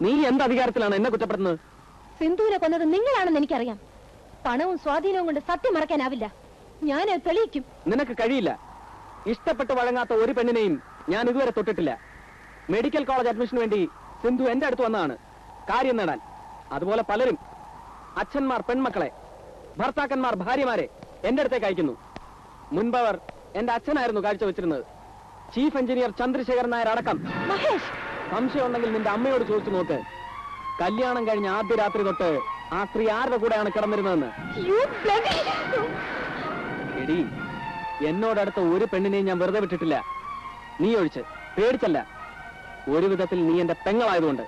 നീ എന്ത് അധികാരത്തിലാണ് എന്നെ കുറ്റപ്പെടുന്നത്? സിന്ധുവിനെ കൊന്നത് നിങ്ങളാണെന്ന് എനിക്കറിയാം. പണവും സ്വാധീനവും കൊണ്ട് സത്യം മറക്കാനാവില്ല. ഞാൻ തെളിയിക്കും. നിനക്ക് കഴിയില്ല. ഇഷ്ടപ്പെട്ട് വഴങ്ങാത്ത ഒരു പെണ്ണിനെയും ഞാൻ ഇതുവരെ തൊട്ടിട്ടില്ല. മെഡിക്കൽ കോളേജ് അഡ്മിഷന് വേണ്ടി സിന്ധു എന്റെ അടുത്ത് വന്നതാണ് കാര്യം നേടാൻ. അതുപോലെ പലരും അച്ഛന്മാർ പെൺമക്കളെ, ഭർത്താക്കന്മാർ ഭാര്യമാരെ എന്റെ അടുത്തേക്ക് അയക്കുന്നു. മുൻപവർ എന്റെ അച്ഛനായിരുന്നു കാഴ്ചവെച്ചിരുന്നത്. ചീഫ് എഞ്ചിനീയർ ചന്ദ്രശേഖരൻ നായർ അടക്കം. മഹേഷ്, സംശയം ഉണ്ടെങ്കിൽ നിന്റെ അമ്മയോട് ചോദിച്ചു നോക്ക്. കല്യാണം കഴിഞ്ഞ ആദ്യ രാത്രി തൊട്ട് ആ സ്ത്രീ ആരുടെ കൂടെയാണ് കിടന്നിരുന്നതെന്ന്. എടി, എന്നോടടുത്ത ഒരു പെണ്ണിനെയും ഞാൻ വെറുതെ വിട്ടിട്ടില്ല. നീ ഒഴിച്ച്. പേടിച്ചല്ല, ഒരു വിധത്തിൽ നീ എന്റെ പെങ്ങളായതുകൊണ്ട്.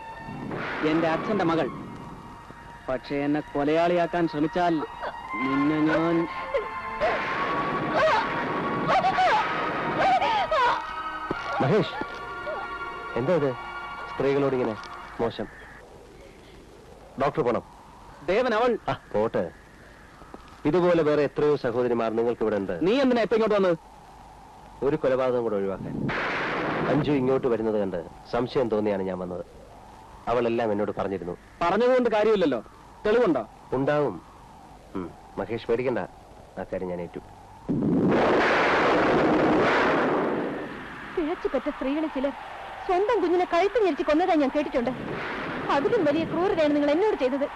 എന്റെ അച്ഛന്റെ മകൾ. പക്ഷെ എന്നെ കൊലയാളിയാക്കാൻ ശ്രമിച്ചാൽ നിന്നെ ഞാൻ... മഹേഷ്, എന്താ ഇത് സ്ത്രീകളോട് ഇങ്ങനെ മോശം? ഡോക്ടർ പോണം. ദേവൻ, അവൾ... പോട്ടെ. ഇതുപോലെ വേറെ എത്രയോ സഹോദരിമാർ നിങ്ങൾക്ക് ഇവിടെ ഉണ്ട്. നീ എന്തിനാ ഇപ്പൊ ഇങ്ങോട്ട് വന്നത്? ഒരു കൊലപാതകം കൂടെ ഒഴിവാക്കാൻ. അഞ്ജു ഇങ്ങോട്ട് വരുന്നത് കണ്ട് സംശയം തോന്നിയാണ് ഞാൻ വന്നത്. അവളെല്ലാം എന്നോട് പറഞ്ഞിരുന്നു. പറഞ്ഞതുകൊണ്ട് കാര്യമില്ലല്ലോ. തെളിവുണ്ടോ? ഉണ്ടാവും. മഹേഷ് പേടിക്കണ്ട, ആ കാര്യം ഞാൻ ഏറ്റു. പിഴച്ചുപെറ്റ സ്ത്രീകളിൽ ചിലർ സ്വന്തം കുഞ്ഞിനെ കഴുത്ത് ഞെരിച്ച് കൊന്നതായി ഞാൻ കേട്ടിട്ടുണ്ട്. അതിലും വലിയ ക്രൂരതയാണ് നിങ്ങൾ എന്നോട് ചെയ്തത്.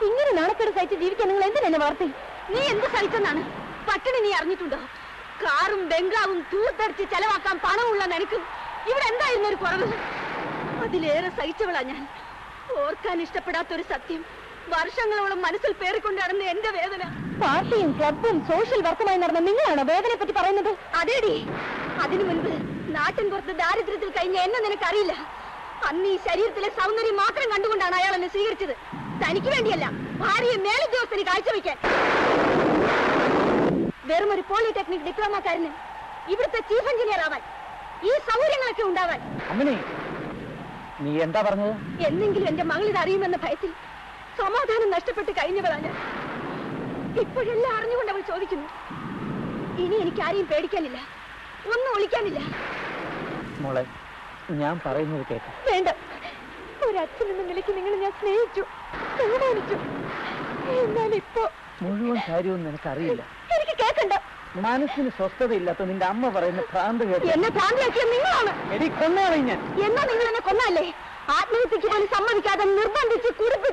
ഇങ്ങനെ നാണക്കേട് സഹിച്ച് ജീവിക്കാൻ നിങ്ങൾ എന്തിനെന്നെ വളർത്തി? നീ എന്ത് സഹിച്ചെന്നാണ്? പട്ടിണി നീ അറിഞ്ഞിട്ടുണ്ടോ? കാറും ബംഗ്ലാവും തൂത്തടിച്ച് ചെലവാക്കാൻ പണമുള്ള നിനക്ക് ഇവിടെ എന്തായിരുന്നു ഒരു കുറവ്? അതിലേറെ സഹിച്ചവളാ ഞാൻ. ഓർക്കാൻ ഇഷ്ടപ്പെടാത്തൊരു സത്യം വർഷങ്ങളോളം മനസ്സിൽ പേറിക്കൊണ്ട് നടന്ന എന്റെ വേദന. പാർട്ടിയും ക്ലബും സോഷ്യൽ വർക്കുമായി നടന്ന നിങ്ങളാണോ വേദനയെ പറ്റി പറയുന്നത്? അതേടി, അതിനു മുൻപ് നാട്ടിൻ പുറത്ത് ദാരിദ്ര്യത്തിൽ കഴിഞ്ഞ എന്നെ നിനക്കറിയില്ല. അന്ന് ഈ ശരീരത്തിലെ സൗന്ദര്യം മാത്രം കണ്ടുകൊണ്ടാണ് അയാൾ എന്നെ സ്വീകരിച്ചത്. തനിക്ക് വേണ്ടിയല്ല, ഭാര്യയെ മേലുദ്യോഗസ്ഥന് കാഴ്ചവെക്കാൻ. വെറും ഒരു പോളിടെക്നിക് ഡിപ്ലോമക്കാരന് ഇവിടുത്തെ ചീഫ് എഞ്ചിനീയർ ആവാൻ, ഈ സൗകര്യങ്ങളൊക്കെ ഉണ്ടാവാൻ. നീ എന്താ പറഞ്ഞത്? എന്നെങ്കിലും എന്റെ മകൾ ഇത് അറിയുമെന്ന ഭയത്തിൽ സമാധാനം നഷ്ടപ്പെട്ട് കഴിഞ്ഞവളാണ്. ഇപ്പോഴെല്ലാം അറിഞ്ഞുകൊണ്ട് അവൾ ചോദിക്കുന്നു. ഇനി എനിക്ക് ആരെയും പേടിക്കാനില്ല, ഒന്നും ഒളിക്കാനില്ല. മോളെ, ഞാൻ പറയുന്നത് കേൾക്കാം. വേണ്ട, ഒരച്ഛൻ എന്ന നിലയ്ക്ക് നിങ്ങൾ ഞാൻ സ്നേഹിച്ചു, ബഹുമാനിച്ചു. എന്നാൽ ഇപ്പോ മുഴുവൻ കാര്യവും നിനക്കറിയില്ല. എനിക്ക് കേൾക്കണ്ട. മനസ്സിന് സ്വസ്ഥതയില്ലാത്ത നിന്റെ അമ്മ പറയുന്ന ഭ്രാന്ത് കേട്ട് എന്നെ ഭ്രാന്തിയാക്കിയ നിങ്ങളാണ്. കൊന്നാളെ ഞാൻ. എന്നാ നിങ്ങൾ എന്നെ കൊന്നല്ലേ? ആത്മഹത്യക്ക് പോലും സമ്മതിക്കാതെ നിർബന്ധിച്ച് കുറിപ്പിച്ച്